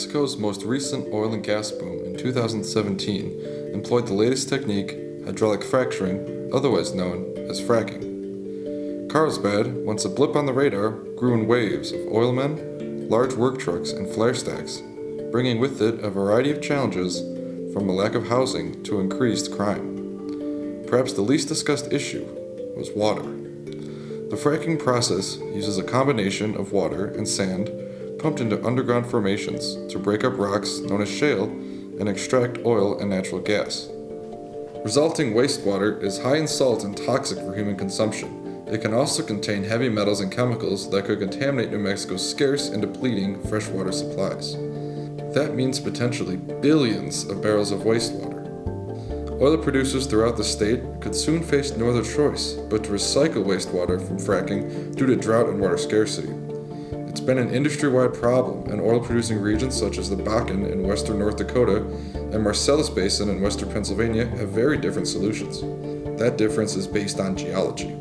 Mexico's most recent oil and gas boom in 2017 employed the latest technique, hydraulic fracturing, otherwise known as fracking. Carlsbad, once a blip on the radar, grew in waves of oilmen, large work trucks, and flare stacks, bringing with it a variety of challenges from a lack of housing to increased crime. Perhaps the least discussed issue was water. The fracking process uses a combination of water and sand pumped into underground formations to break up rocks known as shale and extract oil and natural gas. Resulting wastewater is high in salt and toxic for human consumption. It can also contain heavy metals and chemicals that could contaminate New Mexico's scarce and depleting freshwater supplies. That means potentially billions of barrels of wastewater. Oil producers throughout the state could soon face no other choice but to recycle wastewater from fracking due to drought and water scarcity. It's been an industry-wide problem, and oil-producing regions such as the Bakken in western North Dakota and Marcellus Basin in western Pennsylvania have very different solutions. That difference is based on geology.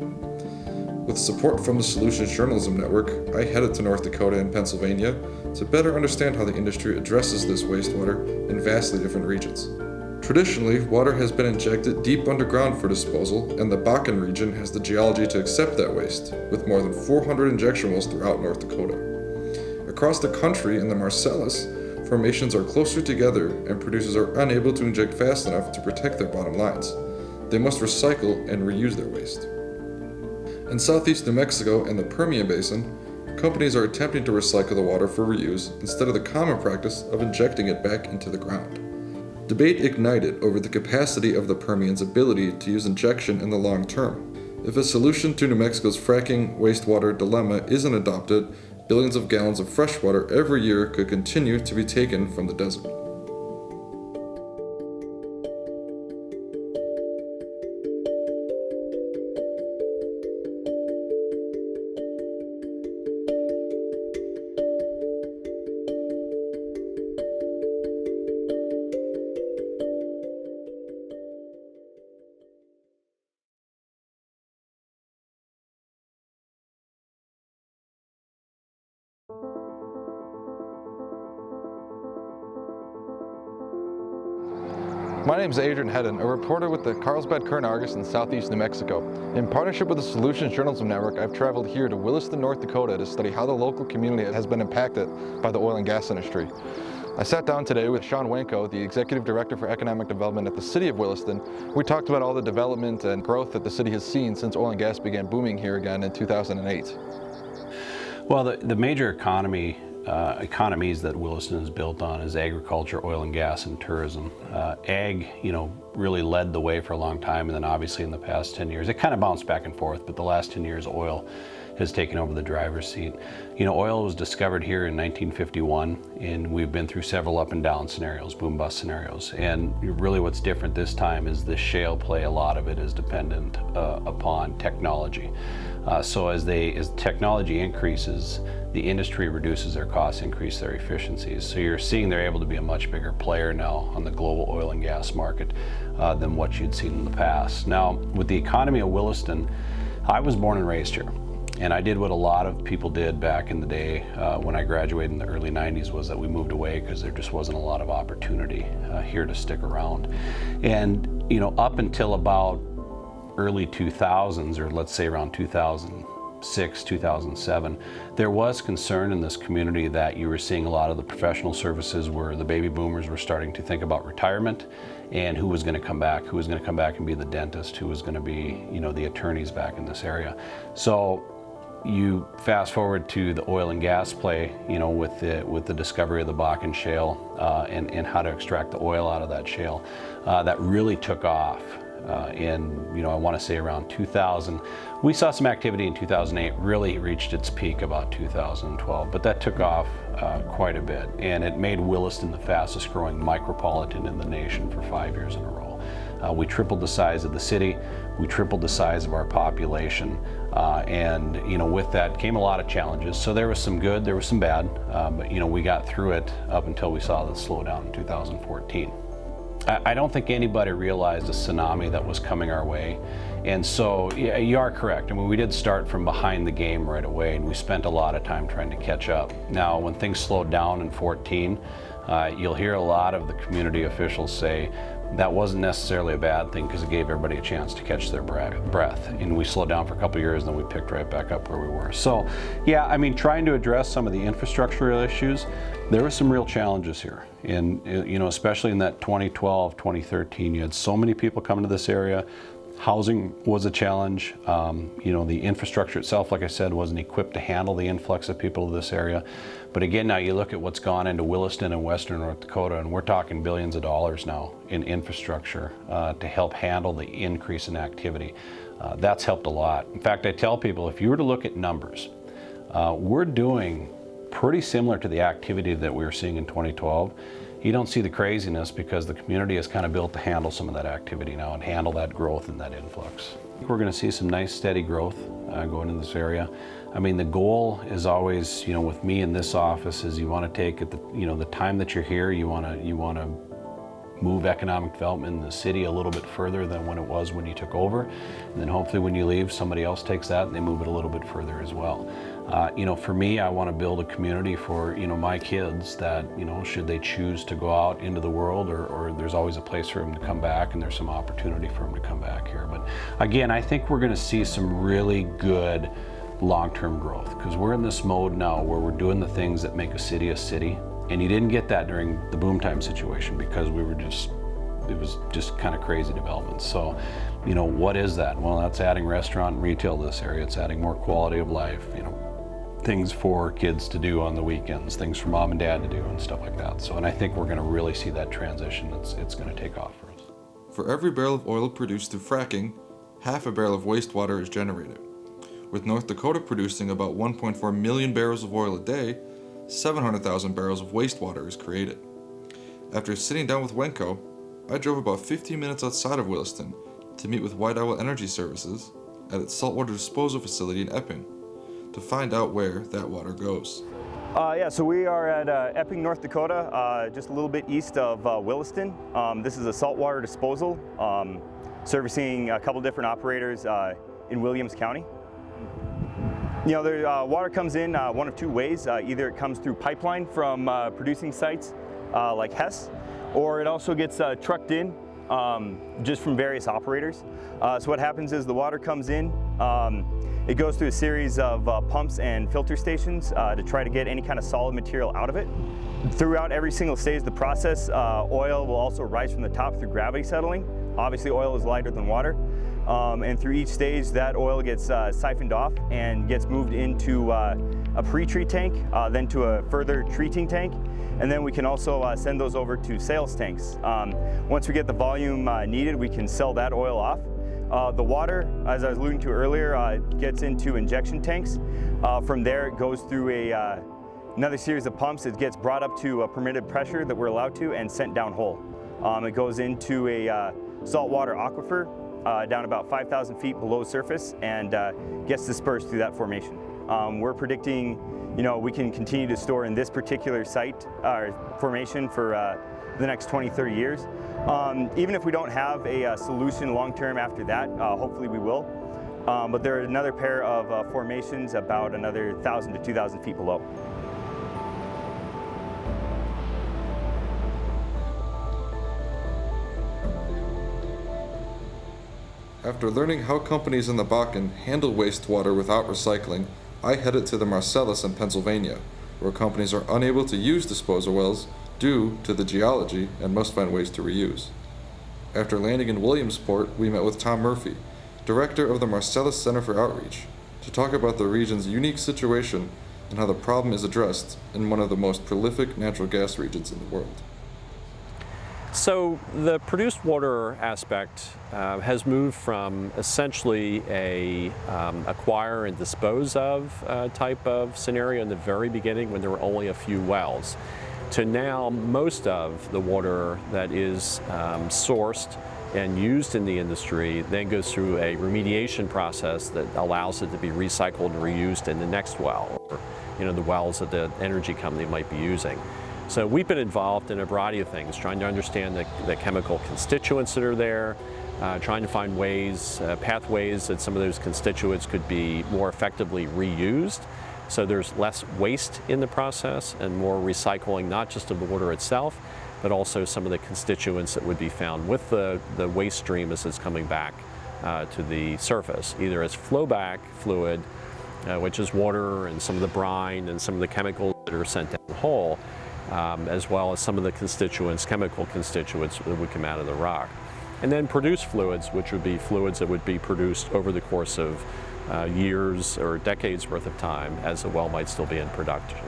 With support from the Solutions Journalism Network, I headed to North Dakota and Pennsylvania to better understand how the industry addresses this wastewater in vastly different regions. Traditionally, water has been injected deep underground for disposal, and the Bakken region has the geology to accept that waste, with more than 400 injection wells throughout North Dakota. Across the country in the Marcellus, formations are closer together and producers are unable to inject fast enough to protect their bottom lines. They must recycle and reuse their waste. In southeast New Mexico and the Permian Basin, companies are attempting to recycle the water for reuse instead of the common practice of injecting it back into the ground. Debate ignited over the capacity of the Permian's ability to use injection in the long term. If a solution to New Mexico's fracking wastewater dilemma isn't adopted, billions of gallons of fresh water every year could continue to be taken from the desert. My name is Adrian Hedden, a reporter with the Carlsbad Current-Argus in southeast New Mexico. In partnership with the Solutions Journalism Network, I've traveled here to Williston, North Dakota to study how the local community has been impacted by the oil and gas industry. I sat down today with Sean Wanko, the Executive Director for Economic Development at the City of Williston. We talked about all the development and growth that the city has seen since oil and gas began booming here again in 2008. Well, the major economies that Williston is built on is agriculture, oil and gas, and tourism. Ag, really led the way for a long time, and then obviously in the past 10 years, it kind of bounced back and forth, but the last 10 years, oil has taken over the driver's seat. Oil was discovered here in 1951, and we've been through several up and down scenarios, boom-bust scenarios. And really what's different this time is the shale play, a lot of it is dependent upon technology. So as technology increases, the industry reduces their costs, increase their efficiencies. So you're seeing they're able to be a much bigger player now on the global oil and gas market than what you'd seen in the past. Now, with the economy of Williston, I was born and raised here. And I did what a lot of people did back in the day when I graduated in the early 90s, was that we moved away because there just wasn't a lot of opportunity here to stick around. And, up until about early 2000s, or let's say around 2006, 2007, there was concern in this community that you were seeing a lot of the professional services where the baby boomers were starting to think about retirement and who was going to come back, and be the dentist, who was going to be, the attorneys back in this area. So you fast forward to the oil and gas play, with the discovery of the Bakken shale and how to extract the oil out of that shale, that really took off. I want to say around 2000. We saw some activity in 2008, really reached its peak about 2012, but that took off quite a bit, and it made Williston the fastest growing micropolitan in the nation for 5 years in a row. We tripled the size of the city, we tripled the size of our population, and with that came a lot of challenges. So there was some good, there was some bad, but we got through it up until we saw the slowdown in 2014. I don't think anybody realized the tsunami that was coming our way. And so, yeah, you are correct. I mean, we did start from behind the game right away, and we spent a lot of time trying to catch up. Now, when things slowed down in 14, You'll hear a lot of the community officials say that wasn't necessarily a bad thing because it gave everybody a chance to catch their breath. And we slowed down for a couple of years and then we picked right back up where we were. So yeah, I mean, trying to address some of the infrastructural issues, there were some real challenges here. And you know, especially in that 2012, 2013, you had so many people coming to this area. Housing was a challenge. You know, the infrastructure itself, like I said, wasn't equipped to handle the influx of people to this area. But again, now you look at what's gone into Williston and Western North Dakota, and we're talking billions of dollars now in infrastructure to help handle the increase in activity. That's helped a lot. In fact, I tell people, if you were to look at numbers, we're doing pretty similar to the activity that we were seeing in 2012. You don't see the craziness because the community is kind of built to handle some of that activity now and handle that growth and that influx. We're going to see some nice steady growth going in this area. I mean, the goal is always, you know, with me in this office, is you want to take at the, you know, the time that you're here, you want to move economic development in the city a little bit further than when it was when you took over. And then hopefully when you leave, somebody else takes that and they move it a little bit further as well. You know, for me, I want to build a community for, you know, my kids that, you know, should they choose to go out into the world, or there's always a place for them to come back and there's some opportunity for them to come back here. But again, I think we're going to see some really good long-term growth because we're in this mode now where we're doing the things that make a city. And you didn't get that during the boom time situation because we were just, it was just kind of crazy development. So, you know, what is that? Well, that's adding restaurant and retail to this area. It's adding more quality of life, you know, things for kids to do on the weekends, things for mom and dad to do and stuff like that. So, and I think we're going to really see that transition. It's going to take off for us. For every barrel of oil produced through fracking, half a barrel of wastewater is generated. With North Dakota producing about 1.4 million barrels of oil a day, 700,000 barrels of wastewater is created. After sitting down with Wenco, I drove about 15 minutes outside of Williston to meet with White Owl Energy Services at its saltwater disposal facility in Epping to find out where that water goes. Yeah, so we are at Epping, North Dakota, just a little bit east of Williston. This is a saltwater disposal servicing a couple different operators in Williams County. You know, the water comes in one of two ways. Either it comes through pipeline from producing sites like Hess, or it also gets trucked in just from various operators. So what happens is the water comes in, it goes through a series of pumps and filter stations to try to get any kind of solid material out of it. Throughout every single stage of the process, oil will also rise from the top through gravity settling. Obviously, oil is lighter than water. And through each stage, that oil gets siphoned off and gets moved into a pre-treat tank, then to a further treating tank, and then we can also send those over to sales tanks. Once we get the volume needed, we can sell that oil off. The water, as I was alluding to earlier, gets into injection tanks. From there, it goes through another series of pumps. It gets brought up to a permitted pressure that we're allowed to and sent downhole. It goes into a saltwater aquifer down about 5,000 feet below surface and gets dispersed through that formation. We're predicting, you know, we can continue to store in this particular site formation for the next 20, 30 years. Even if we don't have a solution long-term after that, hopefully we will. But there are another pair of formations about another 1,000 to 2,000 feet below. After learning how companies in the Bakken handle wastewater without recycling, I headed to the Marcellus in Pennsylvania, where companies are unable to use disposal wells due to the geology and must find ways to reuse. After landing in Williamsport, we met with Tom Murphy, director of the Marcellus Center for Outreach, to talk about the region's unique situation and how the problem is addressed in one of the most prolific natural gas regions in the world. So the produced water aspect has moved from essentially a acquire and dispose of type of scenario in the very beginning when there were only a few wells, to now most of the water that is sourced and used in the industry then goes through a remediation process that allows it to be recycled and reused in the next well, or, you know, the wells that the energy company might be using. So we've been involved in a variety of things, trying to understand the chemical constituents that are there, trying to find ways, pathways that some of those constituents could be more effectively reused, So there's less waste in the process and more recycling, not just of the water itself, but also some of the constituents that would be found with the waste stream as it's coming back to the surface, either as flowback fluid, which is water and some of the brine and some of the chemicals that are sent down the hole, as well as some of the constituents, chemical constituents that would come out of the rock. And then produced fluids, which would be fluids that would be produced over the course of years or decades worth of time as the well might still be in production.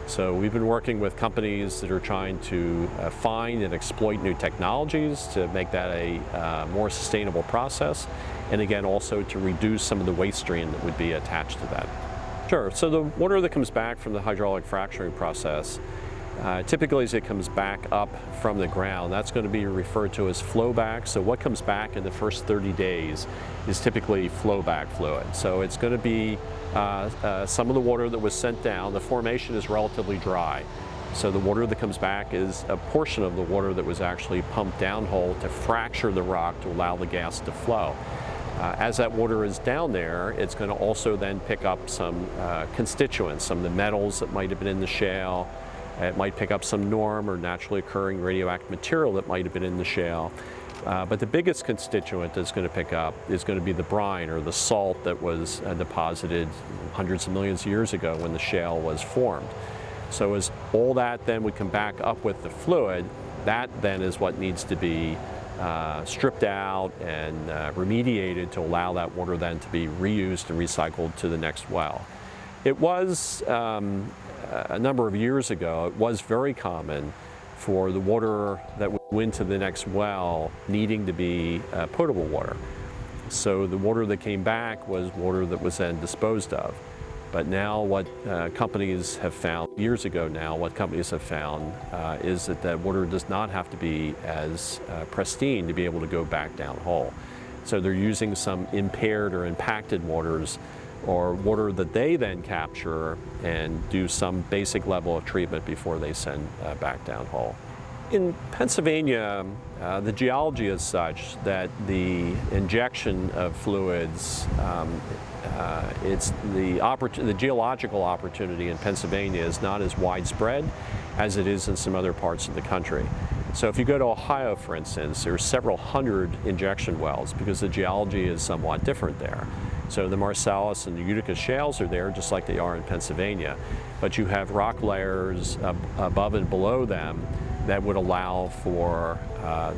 So we've been working with companies that are trying to find and exploit new technologies to make that a more sustainable process, and again also to reduce some of the waste stream that would be attached to that. Sure, so the water that comes back from the hydraulic fracturing process, typically as it comes back up from the ground, that's going to be referred to as flowback. So what comes back in the first 30 days is typically flowback fluid. So it's going to be some of the water that was sent down. The formation is relatively dry. So the water that comes back is a portion of the water that was actually pumped downhole to fracture the rock to allow the gas to flow. As that water is down there, it's going to also then pick up some constituents, some of the metals that might have been in the shale. It might pick up some norm or naturally occurring radioactive material that might have been in the shale. But the biggest constituent that's going to pick up is going to be the brine or the salt that was deposited hundreds of millions of years ago when the shale was formed. So as all that then would come back up with the fluid, that then is what needs to be stripped out and remediated to allow that water then to be reused and recycled to the next well. It was a number of years ago, it was very common for the water that would go into the next well needing to be potable water. So the water that came back was water that was then disposed of. But now what companies have found, years ago now, what companies have found is that that water does not have to be as pristine to be able to go back downhole. So they're using some impaired or impacted waters or water that they then capture and do some basic level of treatment before they send back downhole. In Pennsylvania, the geology is such that the injection of fluids, it's the geological opportunity in Pennsylvania is not as widespread as it is in some other parts of the country. So if you go to Ohio, for instance, there are several hundred injection wells because the geology is somewhat different there. So the Marcellus and the Utica shales are there just like they are in Pennsylvania, but you have rock layers above and below them that would allow for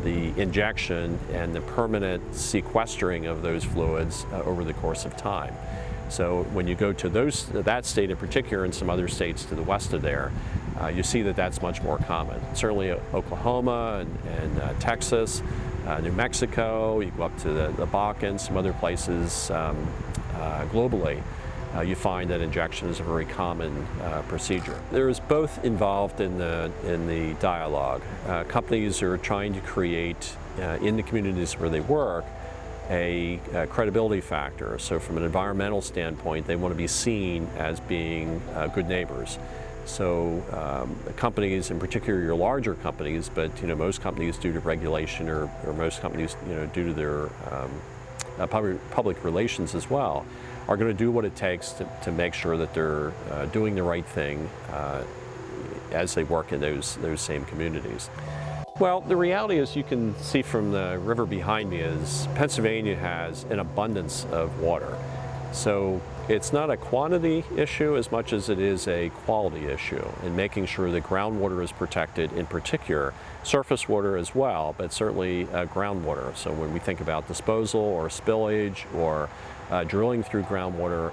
the injection and the permanent sequestering of those fluids over the course of time. So when you go to that state in particular and some other states to the west of there, you see that that's much more common. Certainly Oklahoma and Texas, New Mexico, you go up to the Bakken, some other places globally, you find that injection is a very common procedure. There is both involved in the dialogue. Companies are trying to create, in the communities where they work, a credibility factor. So from an environmental standpoint, they want to be seen as being good neighbors. So companies, in particular your larger companies, but most companies due to regulation or most companies due to their public relations as well, are going to do what it takes to make sure that they're doing the right thing as they work in those same communities. Well, the reality is, you can see from the river behind me, is Pennsylvania has an abundance of water. So it's not a quantity issue as much as it is a quality issue in making sure that groundwater is protected, in particular surface water as well, but certainly groundwater. So when we think about disposal or spillage or drilling through groundwater,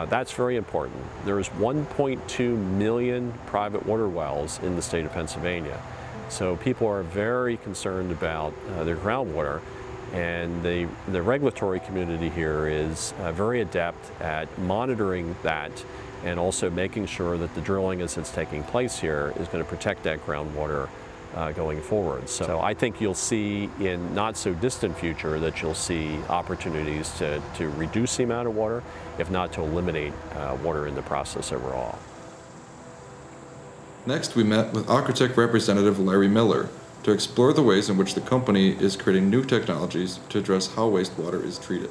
that's very important. There's 1.2 million private water wells in the state of Pennsylvania. So people are very concerned about their groundwater, and the regulatory community here is very adept at monitoring that and also making sure that the drilling as it's taking place here is going to protect that groundwater going forward. So I think you'll see in not so distant future that you'll see opportunities to reduce the amount of water, if not to eliminate water in the process overall. Next, we met with Aquatech representative Larry Miller to explore the ways in which the company is creating new technologies to address how wastewater is treated.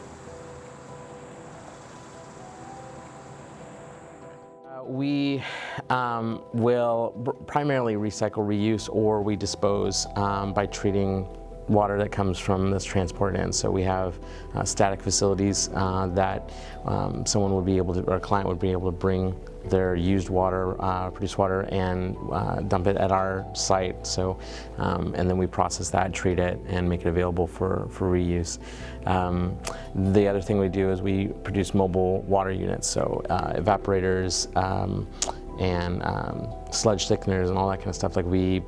we will primarily recycle, reuse, or we dispose by treating water that comes from this transport in. So we have static facilities that someone would be able to, or a client would be able to bring their used water, produced water, and dump it at our site. So, and then we process that, treat it, and make it available for reuse. The other thing we do is we produce mobile water units, so evaporators and sludge thickeners and all that kind of stuff. Like we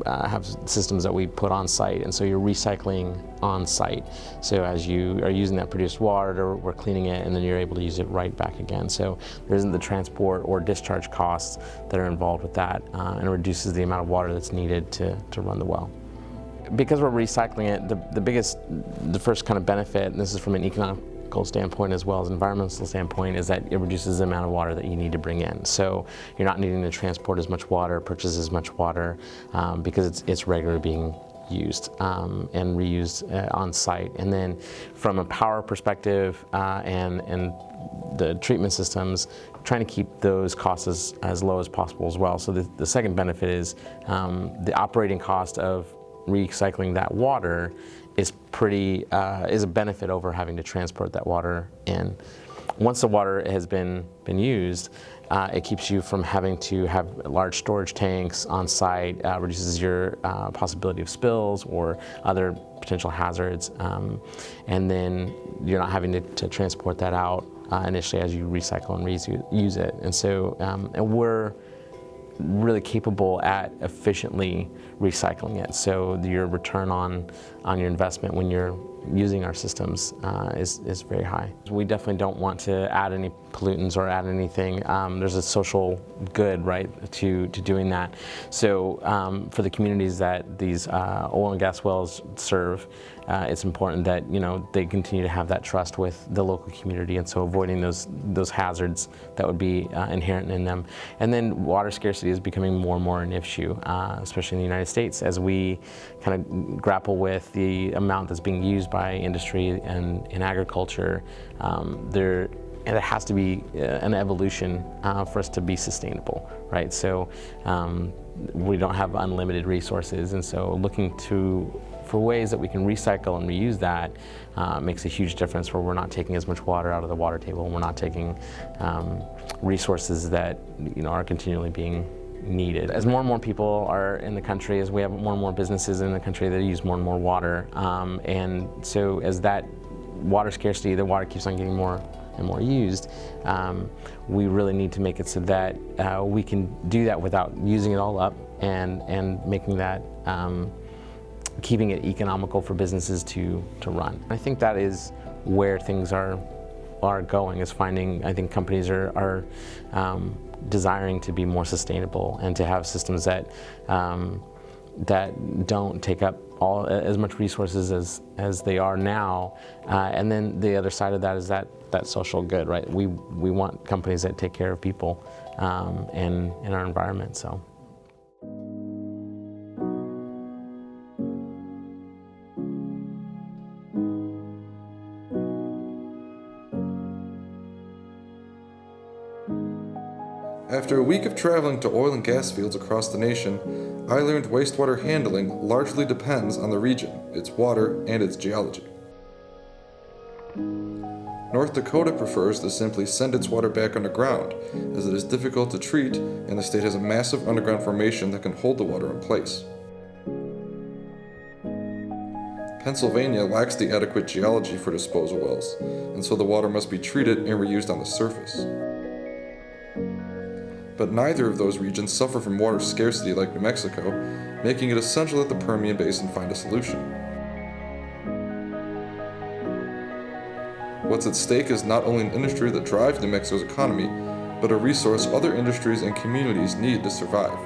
have systems that we put on site, and so you're recycling on site. So as you are using that produced water, we're cleaning it, and then you're able to use it right back again. So there isn't the transport or discharge costs that are involved with that, and it reduces the amount of water that's needed to run the well. Because we're recycling it, the first kind of benefit, and this is from an economical standpoint as well as an environmental standpoint, is that it reduces the amount of water that you need to bring in. So you're not needing to transport as much water, purchase as much water, because it's regularly being used and reused on site. And then from a power perspective and the treatment systems, trying to keep those costs as low as possible as well. So the second benefit is the operating cost of recycling that water is a benefit over having to transport that water in. Once the water has been used, it keeps you from having to have large storage tanks on site, reduces your possibility of spills or other potential hazards, and then you're not having to transport that out initially as you recycle and reuse it. And so and we're really capable at efficiently recycling it. So your return on your investment when you're using our systems is very high. We definitely don't want to add any pollutants or add anything. There's a social good, right, to doing that. So for the communities that these oil and gas wells serve, it's important that they continue to have that trust with the local community, and so avoiding those hazards that would be inherent in them. And then water scarcity is becoming more and more an issue, especially in the United States, as we kind of grapple with the amount that's being used by industry and in agriculture. And it has to be an evolution for us to be sustainable, right? So we don't have unlimited resources, and so looking for ways that we can recycle and reuse that makes a huge difference, where we're not taking as much water out of the water table, and we're not taking resources that are continually being needed. As more and more people are in the country, as we have more and more businesses in the country that use more and more water, and so as that water scarcity, the water keeps on getting more and more used, we really need to make it so that we can do that without using it all up, and making that keeping it economical for businesses to run. I think that is where things are going, is finding, I think companies are desiring to be more sustainable and to have systems that don't take up as much resources as they are now. And then the other side of that is that social good, right? We want companies that take care of people and in our environment. So. After a week of traveling to oil and gas fields across the nation, I learned wastewater handling largely depends on the region, its water, and its geology. North Dakota prefers to simply send its water back underground, as it is difficult to treat, and the state has a massive underground formation that can hold the water in place. Pennsylvania lacks the adequate geology for disposal wells, and so the water must be treated and reused on the surface. But neither of those regions suffer from water scarcity like New Mexico, making it essential that the Permian Basin find a solution. What's at stake is not only an industry that drives New Mexico's economy, but a resource other industries and communities need to survive.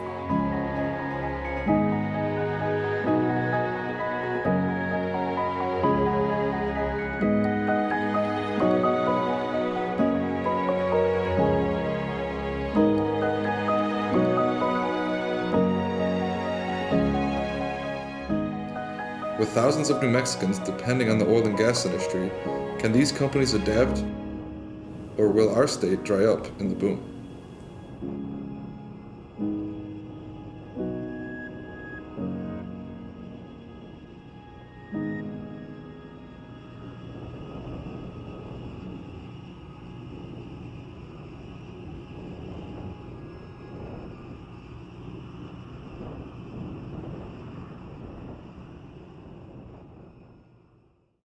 With thousands of New Mexicans depending on the oil and gas industry, can these companies adapt, or will our state dry up in the boom? you.